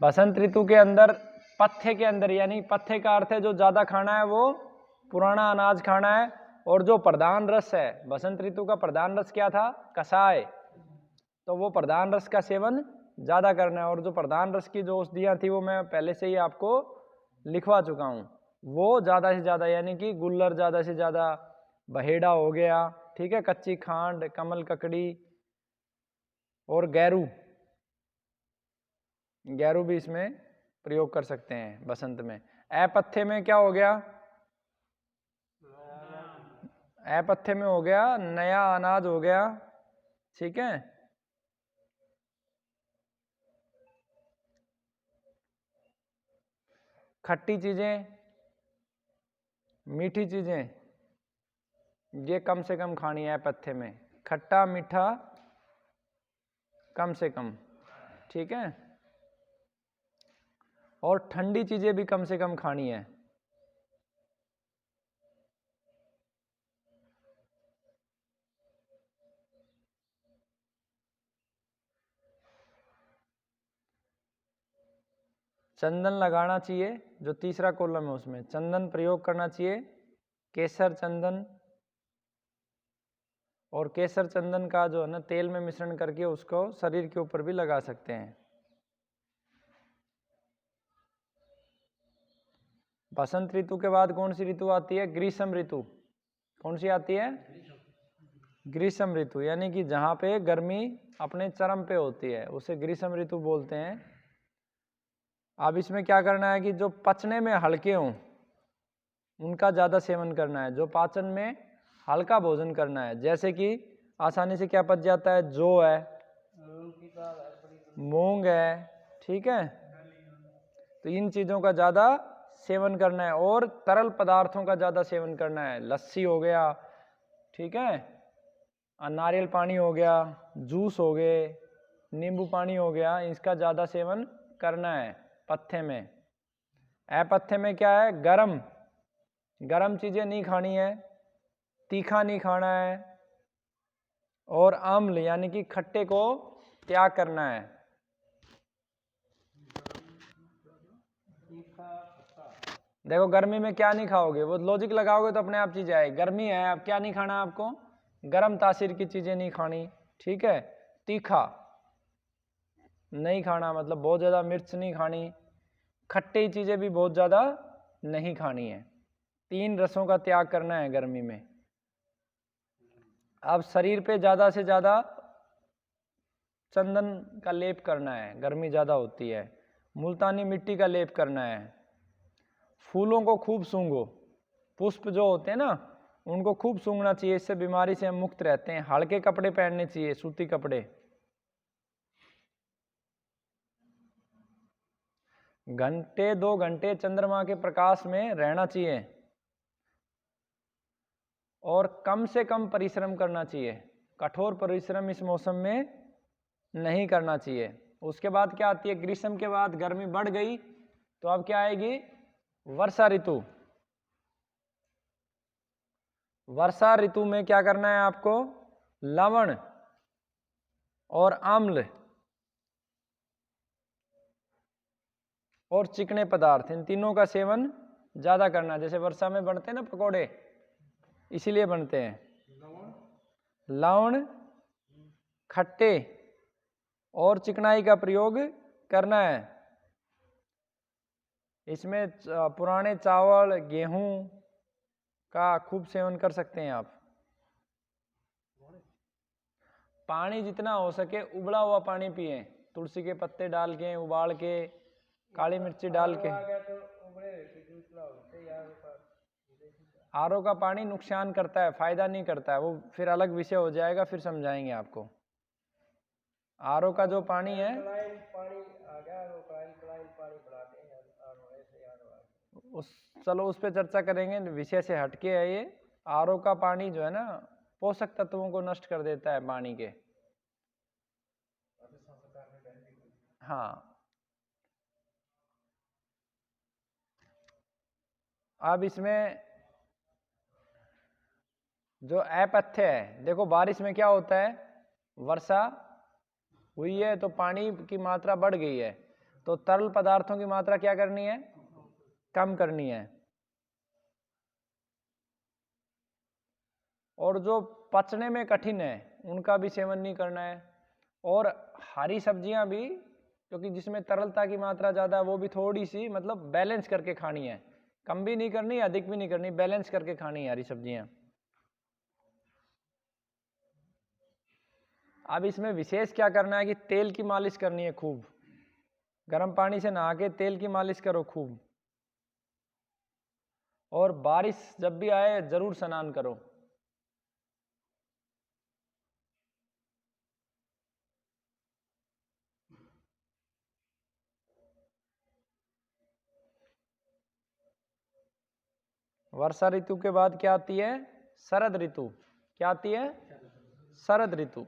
बसंत ऋतु के अंदर पत्थे के अंदर, यानी पत्थे का अर्थ है जो ज्यादा खाना है वो पुराना अनाज खाना है, और जो प्रधान रस है, बसंत ऋतु का प्रधान रस क्या था, कषाय, तो वो प्रधान रस का सेवन ज्यादा करना है। और जो प्रधान रस की जो औषधियां थी वो मैं पहले से ही आपको लिखवा चुका हूं, वो ज्यादा से ज्यादा, यानी कि गुल्लर ज्यादा से ज्यादा, बहेड़ा हो गया, ठीक है, कच्ची खांड, कमल ककड़ी और गैरू, गैरू भी इसमें प्रयोग कर सकते हैं बसंत में। अपत्थे में क्या हो गया, अपत्थे में हो गया नया अनाज हो गया, ठीक है। खट्टी चीजें, मीठी चीजें, ये कम से कम खानी है पत्थे में, खट्टा मीठा कम से कम, ठीक है। और ठंडी चीजें भी कम से कम खानी है। चंदन लगाना चाहिए, जो तीसरा कॉलम है उसमें चंदन प्रयोग करना चाहिए, केसर चंदन, और केसर चंदन का जो है ना तेल में मिश्रण करके उसको शरीर के ऊपर भी लगा सकते हैं। बसंत ऋतु के बाद कौन सी ऋतु आती है, ग्रीष्म ऋतु। कौन सी आती है, ग्रीष्म ऋतु, यानी कि जहां पे गर्मी अपने चरम पे होती है उसे ग्रीष्म ऋतु बोलते हैं। अब इसमें क्या करना है कि जो पचने में हल्के हों उनका ज़्यादा सेवन करना है, जो पाचन में हल्का भोजन करना है, जैसे कि आसानी से क्या पच जाता है, जौ है, मूंग है, ठीक है, तो इन चीज़ों का ज़्यादा सेवन करना है। और तरल पदार्थों का ज़्यादा सेवन करना है, लस्सी हो गया, ठीक है, नारियल पानी हो गया, जूस हो गए, नींबू पानी हो गया, इसका ज़्यादा सेवन करना है पत्थे में। अपत्थे में क्या है, गरम गरम चीज़ें नहीं खानी है, तीखा नहीं खाना है, और अम्ल यानी कि खट्टे को त्याग करना है। देखो गर्मी में क्या नहीं खाओगे, वो लॉजिक लगाओगे तो अपने आप चीज़ आएगी। गर्मी है, अब क्या नहीं खाना आपको, गर्म तासीर की चीज़ें नहीं खानी, ठीक है, तीखा नहीं खाना, मतलब बहुत ज़्यादा मिर्च नहीं खानी, खट्टी चीज़ें भी बहुत ज़्यादा नहीं खानी है। 3 रसों का त्याग करना है गर्मी में। अब शरीर पे ज़्यादा से ज़्यादा चंदन का लेप करना है, गर्मी ज़्यादा होती है, मुल्तानी मिट्टी का लेप करना है, फूलों को खूब सूंघो, पुष्प जो होते हैं ना उनको खूब सूंघना चाहिए, इससे बीमारी से हम मुक्त रहते हैं। हल्के कपड़े पहनने चाहिए, सूती कपड़े। घंटे 2 घंटे चंद्रमा के प्रकाश में रहना चाहिए, और कम से कम परिश्रम करना चाहिए, कठोर परिश्रम इस मौसम में नहीं करना चाहिए। उसके बाद क्या आती है, ग्रीष्म के बाद गर्मी बढ़ गई तो अब क्या आएगी, वर्षा ऋतु। वर्षा ऋतु में क्या करना है आपको, लवण और अम्ल और चिकने पदार्थ, इन तीनों का सेवन ज्यादा करना है। जैसे वर्षा में बनते हैं ना पकोड़े, इसीलिए बनते हैं। लवण, खट्टे और चिकनाई का प्रयोग करना है। इसमें पुराने चावल, गेहूं का खूब सेवन कर सकते हैं आप। पानी जितना हो सके उबला हुआ पानी पिए, तुलसी के पत्ते डाल के, उबाल के, काली मिर्ची डाल के। आरओ का पानी नुकसान करता है, फायदा नहीं करता है, वो फिर अलग विषय हो जाएगा, फिर समझाएंगे आपको। आरओ का जो पानी है चलो उस पर चर्चा करेंगे, विषय से हटके है ये। आरओ का पानी जो है ना पोषक तत्वों को नष्ट कर देता है पानी के। हाँ, अब इसमें जो अपथ्य है, देखो बारिश में क्या होता है, वर्षा हुई है तो पानी की मात्रा बढ़ गई है, तो तरल पदार्थों की मात्रा क्या करनी है, कम करनी है। और जो पचने में कठिन है उनका भी सेवन नहीं करना है। और हरी सब्जियां भी, क्योंकि जिसमें तरलता की मात्रा ज़्यादा है, वो भी थोड़ी सी मतलब बैलेंस करके खानी है, कम भी नहीं करनी अधिक भी नहीं करनी, बैलेंस करके खानी है हरी सब्जियां। अब इसमें विशेष क्या करना है कि तेल की मालिश करनी है खूब, गर्म पानी से नहा के तेल की मालिश करो खूब। और बारिश जब भी आए जरूर स्नान करो। वर्षा ऋतु के बाद क्या आती है, शरद ऋतु। क्या आती है, शरद ऋतु।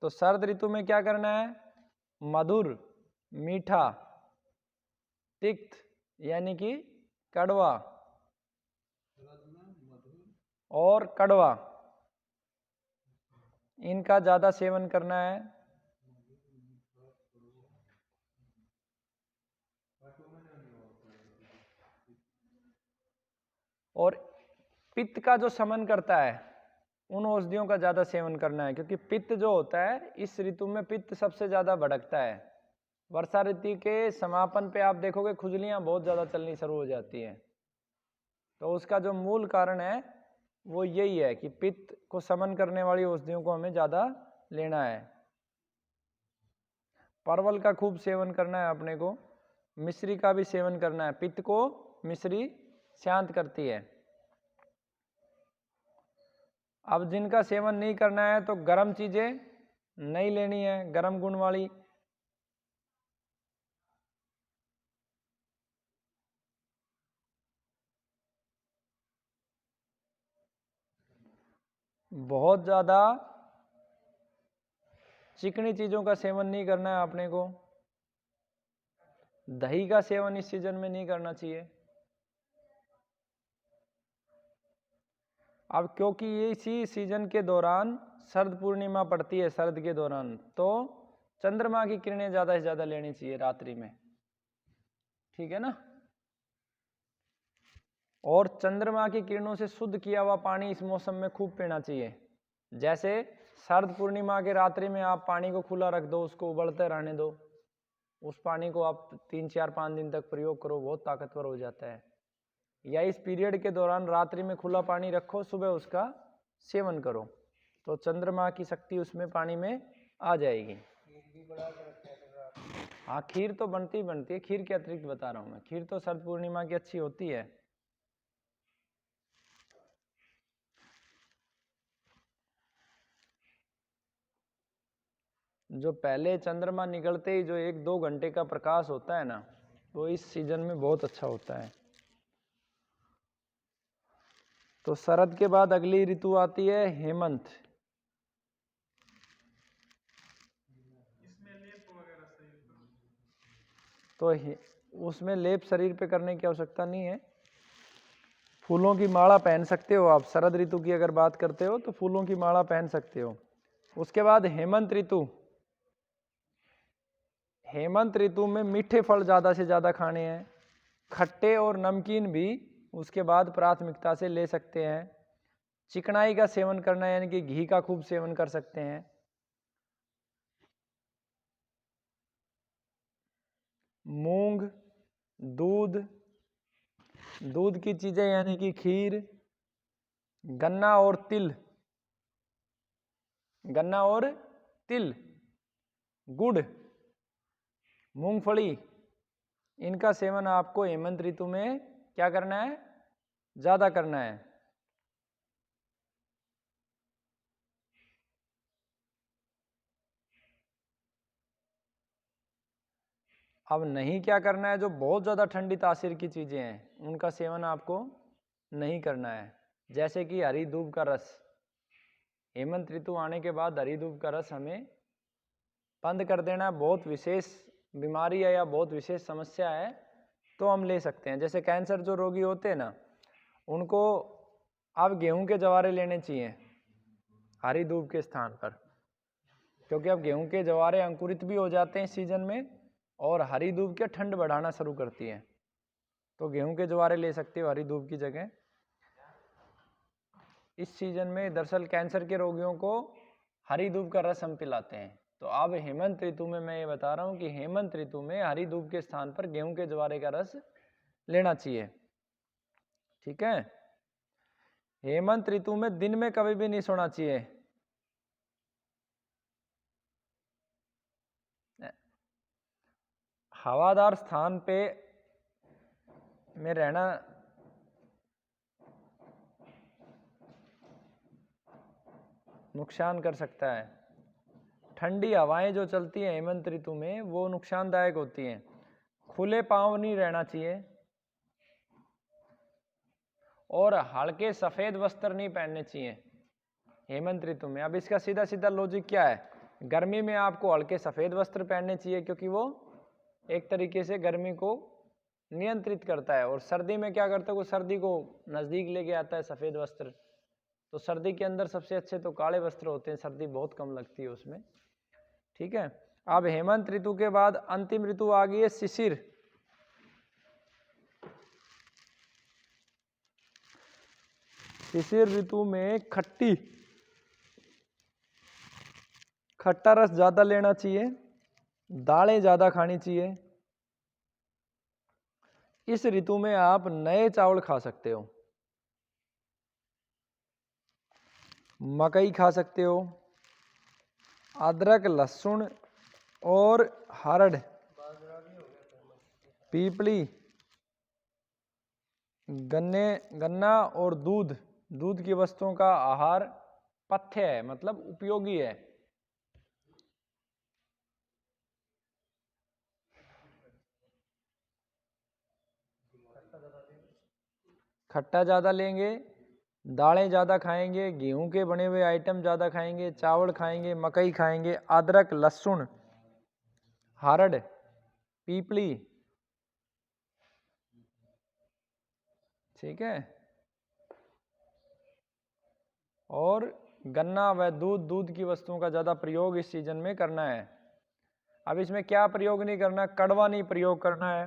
तो शरद ऋतु में क्या करना है, मधुर, मीठा, तिक्त यानी कि कड़वा और कड़वा, इनका ज्यादा सेवन करना है। और पित्त का जो शमन करता है उन औषधियों का ज्यादा सेवन करना है, क्योंकि पित्त जो होता है इस ऋतु में पित्त सबसे ज्यादा भड़कता है। वर्षा ऋतु के समापन पे आप देखोगे खुजलियां बहुत ज्यादा चलनी शुरू हो जाती हैं। तो उसका जो मूल कारण है वो यही है कि पित्त को शमन करने वाली औषधियों को हमें ज्यादा लेना है। परवल का खूब सेवन करना है अपने को, मिश्री का भी सेवन करना है, पित्त को मिश्री शांत करती है। अब जिनका सेवन नहीं करना है तो गर्म चीजें नहीं लेनी है, गर्म गुण वाली। बहुत ज्यादा चिकनी चीजों का सेवन नहीं करना है अपने को। दही का सेवन इस सीजन में नहीं करना चाहिए। अब क्योंकि ये इसी सीजन के दौरान शरद पूर्णिमा पड़ती है, शरद के दौरान, तो चंद्रमा की किरणें ज्यादा से ज्यादा लेनी चाहिए रात्रि में, ठीक है ना। और चंद्रमा की किरणों से शुद्ध किया हुआ पानी इस मौसम में खूब पीना चाहिए। जैसे शरद पूर्णिमा के रात्रि में आप पानी को खुला रख दो, उसको उबलते रहने दो, उस पानी को आप 3, 4, 5 दिन तक प्रयोग करो, बहुत ताकतवर हो जाता है। या इस पीरियड के दौरान रात्रि में खुला पानी रखो, सुबह उसका सेवन करो, तो चंद्रमा की शक्ति उसमें पानी में आ जाएगी। हाँ, खीर तो बनती है, खीर के अतिरिक्त बता रहा हूँ मैं, खीर तो शरद पूर्णिमा की अच्छी होती है। जो पहले चंद्रमा निकलते ही जो 1-2 घंटे का प्रकाश होता है ना, वो इस सीजन में बहुत अच्छा होता है। तो शरद के बाद अगली ऋतु आती है हेमंत। तो उसमें लेप शरीर पे करने की आवश्यकता नहीं है, फूलों की माला पहन सकते हो आप। शरद ऋतु की अगर बात करते हो तो फूलों की माला पहन सकते हो। उसके बाद हेमंत ऋतु। हेमंत ऋतु में मीठे फल ज़्यादा से ज़्यादा खाने हैं, खट्टे और नमकीन भी उसके बाद प्राथमिकता से ले सकते हैं। चिकनाई का सेवन करना है, यानी कि घी का खूब सेवन कर सकते हैं। मूंग, दूध, दूध की चीज़ें यानी कि खीर, गन्ना और तिल, गन्ना और तिल, गुड़, मूंगफली, इनका सेवन आपको हेमंत ऋतु में क्या करना है, ज़्यादा करना है। अब नहीं क्या करना है, जो बहुत ज़्यादा ठंडी तासीर की चीज़ें हैं उनका सेवन आपको नहीं करना है, जैसे कि हरी दूब का रस। हेमंत ऋतु आने के बाद हरी दूब का रस हमें बंद कर देना है। बहुत विशेष बीमारी है या बहुत विशेष समस्या है तो हम ले सकते हैं। जैसे कैंसर जो रोगी होते हैं ना, उनको अब गेहूं के जवारे लेने चाहिए हरी दूब के स्थान पर, क्योंकि अब गेहूं के जवारे अंकुरित भी हो जाते हैं इस सीजन में और हरी धूप क्या ठंड बढ़ाना शुरू करती है, तो गेहूं के ज्वारे ले सकते हो हरी धूप की जगह। इस सीजन में दरअसल कैंसर के रोगियों को हरी धूप का रस हम पिलाते हैं। तो अब हेमंत ऋतु में मैं ये बता रहा हूँ कि हेमंत ऋतु में हरी धूप के स्थान पर गेहूं के ज्वारे का रस लेना चाहिए। ठीक है। हेमंत ऋतु में दिन में कभी भी नहीं सोना चाहिए। हवादार स्थान पे में रहना नुकसान कर सकता है। ठंडी हवाएं जो चलती हैं हेमंत ऋतु में वो नुकसानदायक होती हैं। खुले पांव नहीं रहना चाहिए और हल्के सफेद वस्त्र नहीं पहनने चाहिए हेमंत ऋतु में। अब इसका सीधा सीधा लॉजिक क्या है, गर्मी में आपको हल्के सफेद वस्त्र पहनने चाहिए क्योंकि वो एक तरीके से गर्मी को नियंत्रित करता है, और सर्दी में क्या करता है वो सर्दी को नजदीक लेके आता है सफेद वस्त्र। तो सर्दी के अंदर सबसे अच्छे तो काले वस्त्र होते हैं, सर्दी बहुत कम लगती है उसमें। ठीक है। अब हेमंत ऋतु के बाद अंतिम ऋतु आ गई है शिशिर। शिशिर ऋतु में खट्टा रस ज्यादा लेना चाहिए, दालें ज्यादा खानी चाहिए। इस ऋतु में आप नए चावल खा सकते हो, मकई खा सकते हो, अदरक, लहसुन और हरड़, पीपली, गन्ना और दूध की वस्तुओं का आहार पथ्य है, मतलब उपयोगी है। खट्टा ज़्यादा लेंगे, दालें ज़्यादा खाएंगे, गेहूं के बने हुए आइटम ज़्यादा खाएंगे, चावल खाएंगे, मकई खाएंगे, अदरक, लहसुन, हरड़, पीपली। ठीक है। और गन्ना व दूध की वस्तुओं का ज़्यादा प्रयोग इस सीजन में करना है। अब इसमें क्या प्रयोग नहीं करना, कड़वा नहीं प्रयोग करना है,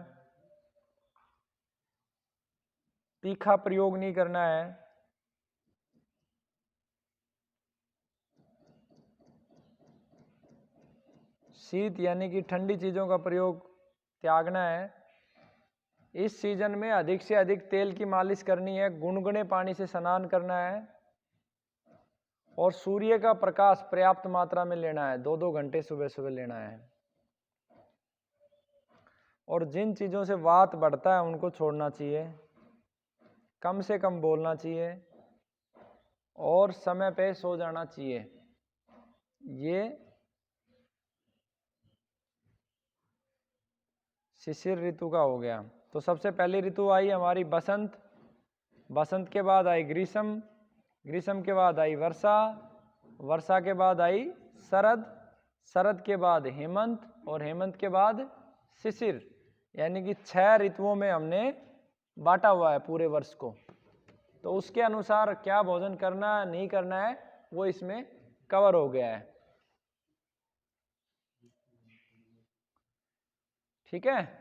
तीखा प्रयोग नहीं करना है, शीत यानी कि ठंडी चीज़ों का प्रयोग त्यागना है। इस सीजन में अधिक से अधिक तेल की मालिश करनी है, गुनगुने पानी से स्नान करना है और सूर्य का प्रकाश पर्याप्त मात्रा में लेना है, 2-2 घंटे सुबह सुबह लेना है। और जिन चीज़ों से वात बढ़ता है उनको छोड़ना चाहिए, कम से कम बोलना चाहिए और समय पे सो जाना चाहिए। ये शिशिर ऋतु का हो गया। तो सबसे पहली ऋतु आई हमारी बसंत, बसंत के बाद आई ग्रीष्म, ग्रीष्म के बाद आई वर्षा, वर्षा के बाद आई शरद, शरद के बाद हेमंत और हेमंत के बाद शिशिर। यानी कि 6 ऋतुओं में हमने बांटा हुआ है पूरे वर्ष को। तो उसके अनुसार क्या भोजन करना है नहीं करना है वो इसमें कवर हो गया है। ठीक है।